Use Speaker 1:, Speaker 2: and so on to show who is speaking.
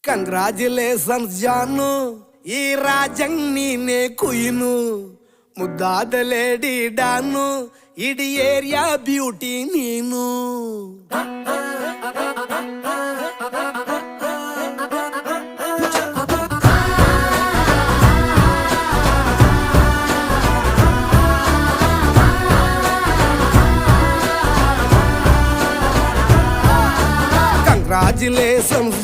Speaker 1: Congratulations ಜಾನು, ಈ ರಾಜಂಗ್ ನೀನೆ ಕುಯ್ನು, ಮುದ್ದಾದ ಲೇಡಿ ಡಾನು, ಇಡೀ ಏರಿಯಾ ಬ್ಯೂಟಿ ನೀನು. ಕಂಗ್ರಾಚುಲೇಷನ್ಸ್